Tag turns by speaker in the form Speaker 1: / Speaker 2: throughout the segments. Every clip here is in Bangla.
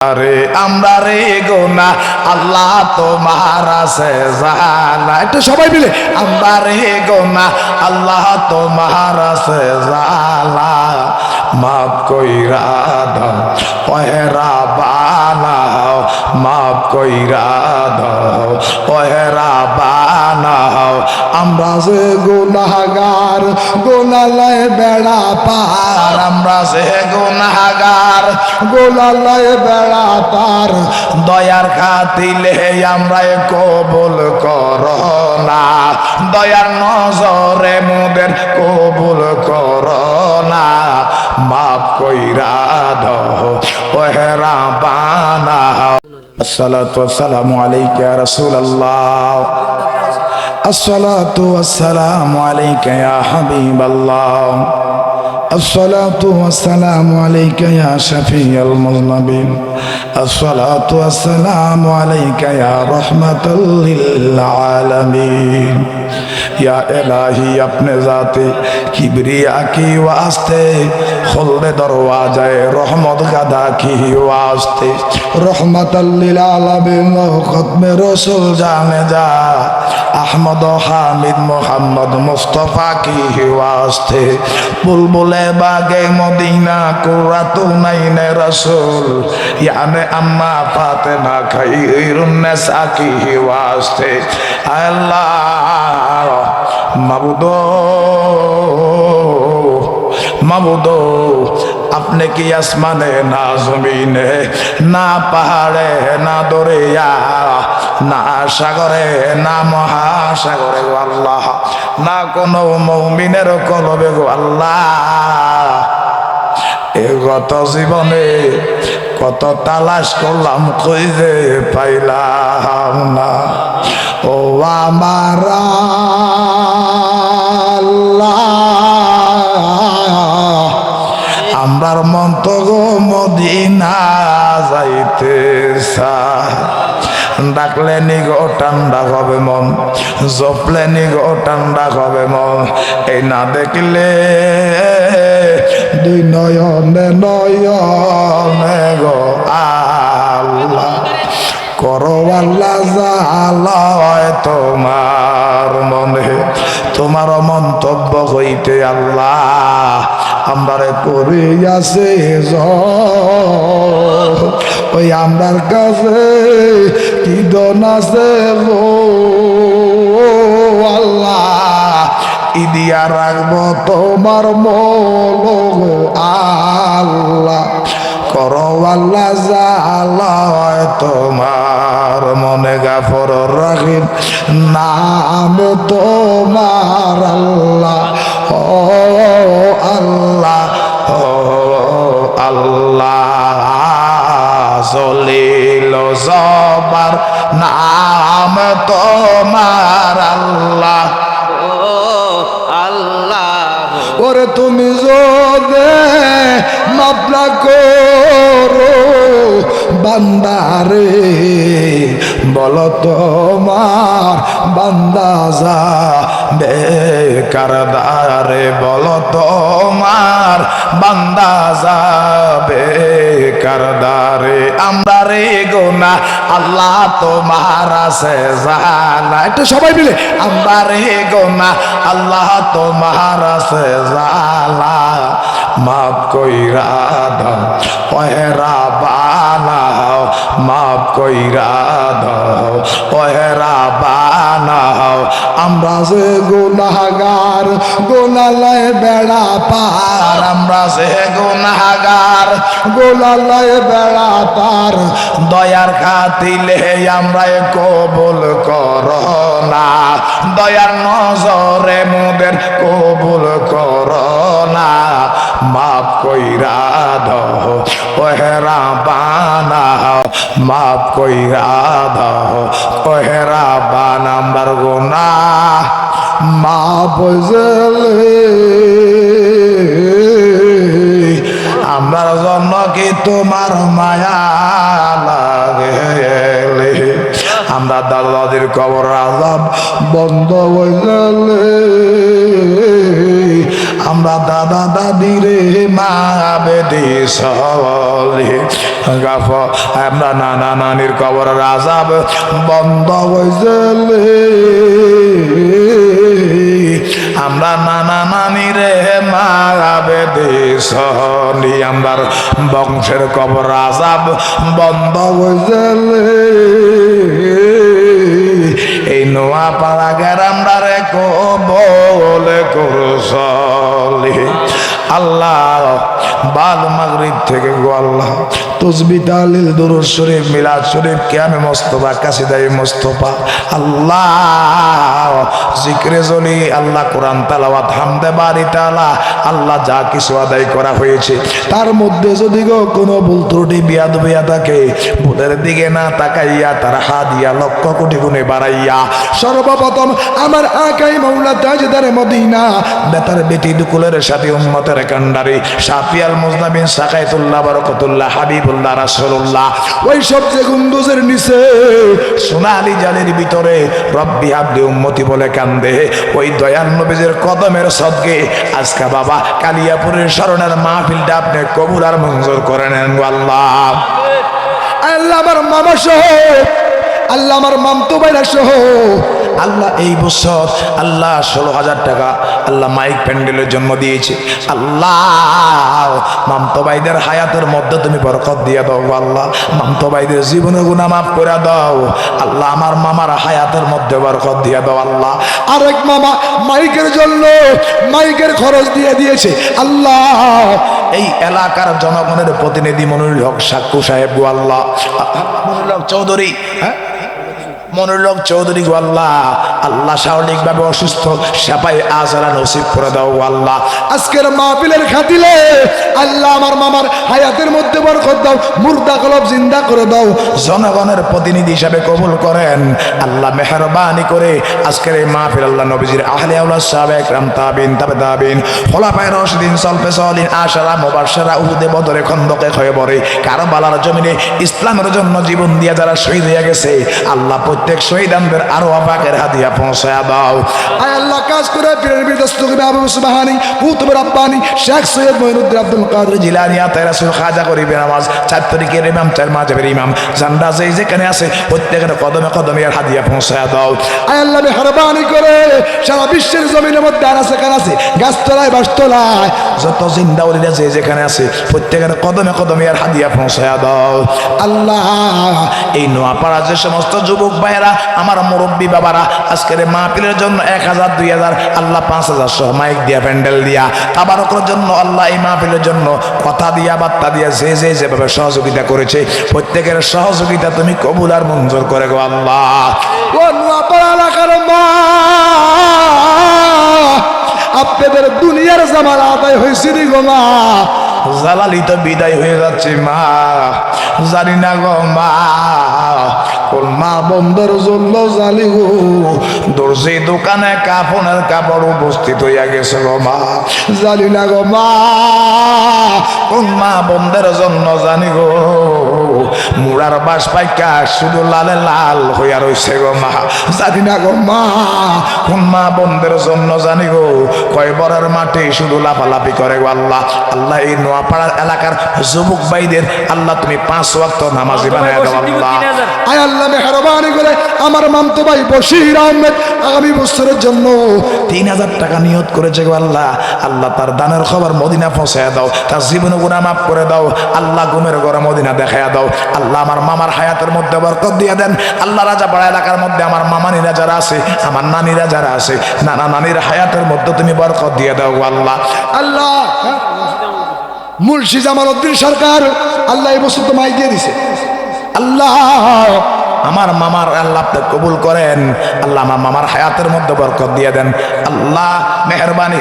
Speaker 1: আরে আমরা রে গোনা আল্লাহ তোমার আছে জানা, একটু সবাই মিলে আমরা রে গোনা আল্লাহ তোমার আছে জানা, মাফ কইরা দাও পহেরা বানাও, মাফ কইরা দাও পহেরা বানাও। আমরা যে গুনাহগার গোনালয় বেড়া পার, আমরা যে গুনাহগার গোনালয় বেড়া পার, দয়ার খাতিলে আমরা কবুল করো না, দয়ার নজরে মোদের কবুল করো না, মাফ কইরা দাও পহেরা বানাও। আসসালাতু ওয়াসসালামু আলাইকা ইয়া রাসূলুল্লাহ, আসসালাতু ওয়াসসালামু আলাইকা ইয়া হাবিবাল্লাহ, আসসালাতু ওয়াসসালামু আলাইকা ইয়া শাফিয়াল মুযনিবিন, আসসালাতু ওয়াসসালামু আলাইকা ইয়া রাহমাতাল লিল আলামিন। या इलाही अपने जाते किबरिया की वास्ते खुल्द दरवाज़े रहमत गदा की वास्ते रहमतल लिल आलमीन खत्म रसूल जाने जा अहमद हामिद मोहम्मद मुस्तफ़ा की वास्ते बुलबुले बागे मदीना कुर्रतुनैन रसूल याने अम्मा फातिमा खैरुन निसा की वास्ते अल्लाह মাবুদো মাবুদো আপনি কি আসমানে না জমিনে না পাহাড়ে না দরিয়া না সাগরে না মহাসাগরে গো আল্লাহ, না কোনো মুমিনের কলবে গো আল্লাহ, এ গত জীবনে কত তালাশ করলাম খুঁজে পাইলাম না। ও আমার আল্লাহ, আমরার মন তো গো মদিনা যাইতে চায়, ডাকলে নিগো ঠান্ডা হবে মন, জপলে নিগো ঠান্ডা হবে মন, এই না দেখলে দুই নয়নে নয়নে গো আল্লাহ করো আল্লাহ জালায় তোমার মনে, তোমার মন্তব্য হইতে আল্লাহ আমরারে করে আছে ওই আমরার কাছে কি দন আছে গো আল্লাহ, ইদিয়া রাখবো তোমার মল আল্লাহ করো আল্লাহ জালায় তোমার মনে, গাফর রহিম নাম তোমার আল্লাহ, ও আল্লাহ ও আল্লাহ, জলিল জবার নাম তোমার আল্লাহ, ওরে তুমি যদি মাপলা করো বান্দারে বলো তোমার বান্দা যা বেকার দারে, বলো তোমার বান্দা যা বেকার দারে, আমরা রে গোনা আল্লাহ তোমার আছে জানা, একটু সবাই মিলে আমরা রে গোনা আল্লাহ তোমার আছে জানা, মাফ কইরা দাও পহেরা বানাও, মাফ কইরা দাও পহেরা বানাও। আমরা যে গুনাহগার গোনালয় বেড়া পার, আমরা যে গুনাহগার গোনালয় বেড়া পার, দয়ার খাতিলে আমরা কবুল করো না, দয়ার নজরে মোদের কবুল করো না, মাফ কইরা দাও পহেরা বানাও, মাফ কইরা দাও পহেরা বানাও। আমরার গুনাহ মাফ হইলে আমরার জন্য কি তোমার মায়া লাগে, আমরা দাদাদের কবর আযাব বন্ধ হইলে আমরা দাদা দাদি রে মা বেদি সলি গাফ আমরা নানা নানির কবরের আযাব বন্ধ হইছে আমরা নানা নানি রে মা বেদি সলি আমরা বংশের কবর আযাব বন্ধ হইছে এই নোয়াপাড়া গ্রামটারে কবল করছলি আল্লাহ বাদ মাগরিব থেকে গো আল্লাহ তসবিহ তাহলিল দুরূদ শরীফ মিলাদ শরীফ কিয়ামে মুস্তাফা কাসিদায়ে মুস্তাফা আল্লাহ জিকরে জলি আল্লাহ কোরআন তেলাওয়াত হামদে বারি তাআলা আল্লাহ যা কিছু আদায় করা হয়েছে তার মধ্যে যদি গো কোনো ভুল ত্রুটি বিয়াদবি থাকে ভুলের দিকে না তাকাইয়া তার হাদিয়া লক্ষ কোটি গুণে বাড়াইয়া সর্বপ্রথম আমার আকাই মাওলা তাজদার মদিনা বেতার বেটি দুকুলের সাথে উম্মতের কান্ডারি শাফিয়াল মুজনাবিন সাকায়েতুল্লাহ বারাকাতুল্লাহ হাবিবুল্লাহ রাসূলুল্লাহ ওই সব যে গুন্ডুজের নিচে সোনালী জালের ভিতরে রব্বি হাবলি উম্মতি বলে কান্দে ওই দয়াল নবীর কদমের সদকে আজকে বাবা কালিয়াপুরের শরণের মাহফিলটা আপনি কবুল আর মঞ্জুর করে নেন আল্লাহ আল্লাহ আমার মামা সহ আল্লাহ আমার মামতো ভাইরা সহ আল্লাহ এই বছর আল্লাহ 16,000 টাকা আল্লাহ মাইক প্যান্ডেলের জন্য দিয়েছে আল্লাহ মামতো ভাইদের হায়াতের মধ্যে তুমি বরকত দিয়ে দাও আল্লাহ মামতো ভাইদের জীবনের গুনাহ মাফ করে দাও আল্লাহ আমার মামার হায়াতের মধ্যে বরকত দিয়ে দাও আল্লাহ আরেক মামা মাইকের জন্য মাইকের খরচ দিয়ে দিয়েছে আল্লাহ এই এলাকার জনগণের প্রতিনিধি মনিরুল হক সাক্কু সাহেব গো আল্লাহ মনিরুল হক চৌধুরী মনিরুল হক চৌধুরী গো আল্লাহ আল্লাহ শারীরিকভাবে অসুস্থ সেপাই আজরা নসিব করে দাও আল্লাহ আজকের মাহফিলের খাতিলে আল্লাহ আমার মামার হায়াতের মধ্যে বরকত দাও মুর্দা কলব জিন্দা করে দাও জনগণের প্রতিনিধি হিসাবে কবুল করেন আল্লাহ মেহেরবানি করে আজকের এই মাহফিল আল্লাহ নবীজির আহলে আওলাদ সাহাবা একরাম তাবিন তাবে তাবিন খোলাফায়ে রাশিদিন সালফে সালিহিন আশারা মুবাশশারা উহুদে বদরে খন্দকে খয়বরে কারবালার জমিনে ইসলামের জন্য জীবন দিয়ে যারা শহীদ হয়ে গেছে আল্লাহ প্রত্যেক শহীদানদের আরো পাকের হাদিয়া পৌঁছায়া দাও আয় আল্লাহ কাজ করে পীরের বিদস্তগি আবু সুবহানী কুতুব রাব্বানী শেখ সৈয়দ মঈনুদ্দিন আব্দুল কাদের জিলানী আতা রাসূল খাজা গরিবের নামাজ চার তরিকের ইমাম চার মাযহাবের ইমাম জান্ডা যেখানে আছে প্রত্যেকের কদমে কদমে এর হাদিয়া পৌঁছায়া দাও আয় আল্লাহ মেহেরবানি করে সারা বিশ্বের জমিনের মধ্যে আছে কান আছে গাছতলায় বাসতলায় যত জিন্দা ওলিরা যেখানে আছে প্রত্যেকের কদমে কদমে এর হাদিয়া পৌঁছায়া দাও আল্লাহ এই নোয়াপাড়া যে সমস্ত যুবক ভাইয়েরা আমার মুরব্বী বাবারা আজকের মাহফিলের জন্য 1000 2000 আল্লাহ 5000 সহ মাইক দিয়া প্যান্ডেল দিয়া তাবারকের জন্য আল্লাহ এই মাহফিলের জন্য কথা দিয়া বার্তা দিয়া যেভাবে সহযোগিতা করেছে প্রত্যেকের সহযোগিতা তুমি কবুল আর মঞ্জুর করে গো আল্লাহ ও নোয়াপাড়া এলাকার মা আপনাদের দুনিয়ার জামাল আদায় হয়েছে গো মা জালালি তো বিদায় হয়ে যাচ্ছে মা জানি না গো মা কোন মা বন্ধের জন্য জালি গো দর্জি দোকানে কাপড়ের কাপড় উপস্থিত হইয়া গেছে গো মা জানি না গো মা কোন মা বন্ধের জন্য জানি গো মুড়ার বাস পাইকা শুধু লালে লাল হইয়া রয়েছে গো মা জানি না গো মা কোন মা বন্ধের জন্য জানি গো কয়বরের মাঠে শুধু লাফালাফি করে গো আল্লাহ আল্লাহ এই নোয়াপাড়ার এলাকার যুবক ভাইদের আল্লাহ তুমি 5 ওয়াক্ত নামাজি বানায় দাও আল্লাহ আয় আল্লাহ মেহেরবানি করে আমার মামতো ভাই বশির আহমেদ আগামী বছরের জন্য 3000 টাকা নিয়ত করেছে গো আল্লাহ আল্লাহ তার দানের খবর মদিনা পৌঁছায় দাও তার জীবন গুনাহ মাফ করে দাও আল্লাহ ঘুমের ঘরে মদিনা দেখায়া দাও আল্লাহ আমার মামার হায়াতের মধ্যে বরকত দিয়ে দেন আল্লাহ রাজাপাড়া এলাকার মধ্যে আমার মামানিরা যারা আছে আমার নানিরা যারা আছে নানা নানির হায়াতের মধ্যে তুমি বরকত দিয়ে দাও গো আল্লাহ আল্লাহ মুন্সি জামালউদ্দিন সরকার আল্লাহ এই বছর তো মাইক দিয়ে দিছে আল্লাহ আমার মামার আল্লাহ আপনি কবুল করেন আল্লাহ আমার মামার হায়াতের মধ্যে বরকত দিয়ে দেন আল্লাহ মেহেরবানি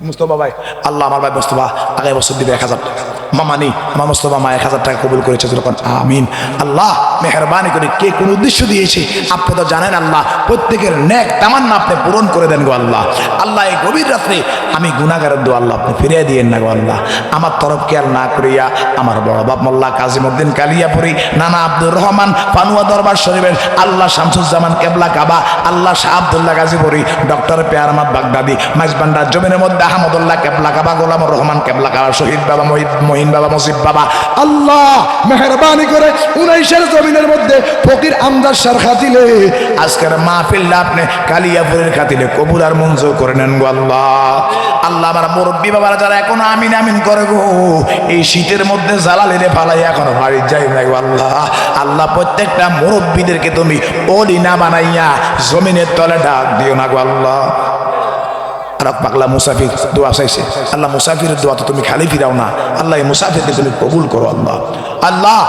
Speaker 1: মুস্তফা ভাই আল্লাহ আমার ভাই মুস্তফা আগামী বছর দিবে 1000 টাকা মামানি আমার মোস্তফা মা 1000 টাকা কবুল করেছে যখন আমিন। আল্লাহ মেহেরবানি করে কে কোন উদ্দেশ্য দিয়েছে আপনি তো জানেন আল্লাহ, প্রত্যেকের নেক তামান্না আপনি পূরণ করে দেন গো আল্লাহ। আল্লাহ এই গভীর রাত্রে আমি গুনাহগারের দোয়া আল্লাহ আপনি ফিরিয়ে দিয়েন না গো আল্লাহ। আমার তরফ খেয়াল না করিয়া আমার বড় বাপ মোল্লা কাজীমউদ্দিন কালিয়াপুরি, নানা আব্দুর রহমান পানুয়া দরবার শরীফের আল্লাহ শামসুজ্জামান কেবলা কাবা, আল্লাহ শাহ আব্দুল্লাহ গাজীপুরি, ডক্টর পেয়ার আহমদ বাগদাদি, মাইজবান্ডার জমিনের মধ্যে আহমদুল্লাহ কেবলা কাবা, গোলামুর রহমান কেবলা কাবা, শহীদ বাবা মহিন বাবা, মুজিব বাবা, আল্লাহ মেহেরবানি করে 19 জমিনের মধ্যে ফকির আমদাদ শাহ খাতিলে আজকের মাহফিলটা আপনি কালিয়াপুরের খাতিলে কবুল আর মঞ্জুর করে নেন গো আল্লাহ। আল্লাহ আমার মুরব্বী বাবারা যারা এখন আমিন আমিন করে গো, এই শীতের মধ্যে জালালিরে ফালাই এখনো বাড়ি যাই না গো আল্লাহ। আল্লাহ প্রত্যেকটা মুরব্বীদেরকে তুমি ওলি না বানাইয়া জমিনের তলে ডাক দিও না গো আল্লাহ। আর পাগলা মুসাফির দোয়া চাইছে, আল্লাহ মুসাফিরের দোয়া তো তুমি খালি ফিরাও না আল্লাহ, এই মুসাফিরকে তুমি কবুল করো আল্লাহ। আল্লাহ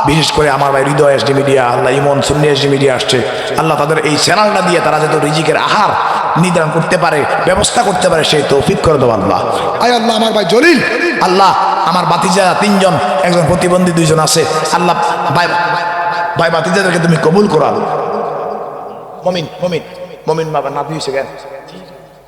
Speaker 1: বিশেষ করে আমার ভাই হৃদয় এসডি মিডিয়া, আল্লাহ ইমন সুন্নি এসডি মিডিয়া আসছে আল্লাহ, তাদের এই চ্যানেলটা দিয়ে তারা যাতে রিজিকের আহার নির্ধারণ করতে পারে, ব্যবস্থা করতে পারে, সেই তৌফিক করে দেবো আল্লাহ। আয় আল্লাহ আমার ভাই জলিল, আল্লাহ আমার ভাতিজা 3 জন, একজন প্রতিবন্ধী 2 জন আছে আল্লাহ, ভাই ভাই ভাতিজাদেরকে তুমি কবুল করো আল্লাহ। মমিন মমিন মমিন বাবা নাতি হয়েছে কেন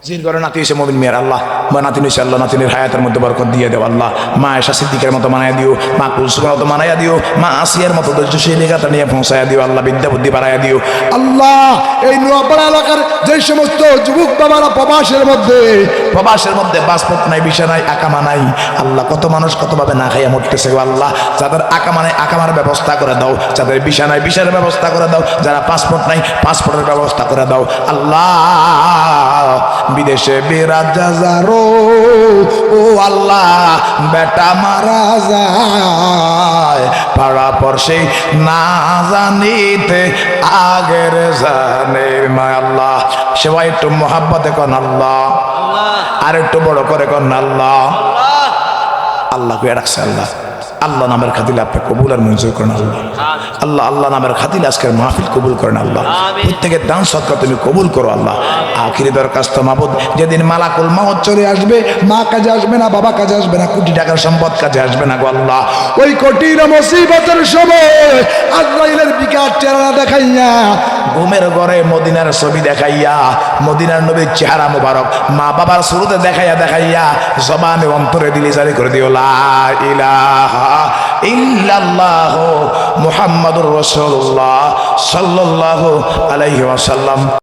Speaker 1: জির ঘরে নাতি হয়েছে মমিন মেয়ের, আল্লাহ মা নাতি হয়েছে আল্লাহ, নাতিনের হায়াতের মধ্যে বরকত দিয়ে দেও আল্লাহ। মা আয়েশা সিদ্দিকের মতো বানাইয়া দিও, মা কুলসুমের মতো বানাইয়া দিও, মা আসিয়ার মতো ধৈর্যশীল লেখাটা নিয়ে পৌঁছাইয়া দিও আল্লাহ, বিদ্যা বুদ্ধি বাড়াইয়া দিও আল্লাহ। এই নোয়াপাড়া এলাকার যে সমস্ত যুবক বাবারা প্রবাসের মধ্যে পাসপোর্ট নাই, ভিসা নাই, আকামা নাই আল্লাহ, কত মানুষ কতভাবে না খাইয়া মরতেছে গো আল্লাহ। যাদের আকামা নাই আকামার ব্যবস্থা করে দাও, যাদের ভিসা নাই ভিসার ব্যবস্থা করে দাও, যারা পাসপোর্ট নাই পাসপোর্টের ব্যবস্থা করে দাও আল্লাহ। বিদেশে বিরাজ যারো ও আল্লাহ, বেটা মারা যায় পাড়া পড়শি না জানিতে আগের জানে মা আল্লাহ। সেবা একটু মোহাব্বতে কন আল্লাহ, আর একটু বড় করে কন আল্লাহ। আল্লাহ কে রাখছে আল্লাহ, আল্লাহ নামের খাতিলে আপনি কবুল আর মঞ্জুর করেন আল্লাহ। আল্লাহ আল্লাহ নামের খাতিলে আজকের মাহফিল কবুল করেন আল্লাহ, প্রত্যেকের দান সদকা তুমি কবুল করো আল্লাহ। আখিরি দরখাস্ত মাবুদ, যেদিন মালাকুল মউত চলে আসবে, মা কাজে আসবে না, বাবা কাজে আসবে না, কোটি টাকার সম্পদ কাজে আসবে না গো আল্লাহ। ওই কঠিন মুসিবতের সময় আজরাইলের বিকার চেহারা দেখাইয়া, ঘুমের ঘরে মদিনার ছবি দেখাইয়া, মদিনার নবীর চেহারা মোবারক মা বাবার শুরুতে দেখাইয়া জবানে অন্তরে দিলি জারি করে দিও লা ইলাহা ইল্লাল্লাহ মুহাম্মাদুর রাসূলুল্লাহ সাল্লাল্লাহু আলাইহি ওয়াসাল্লাম।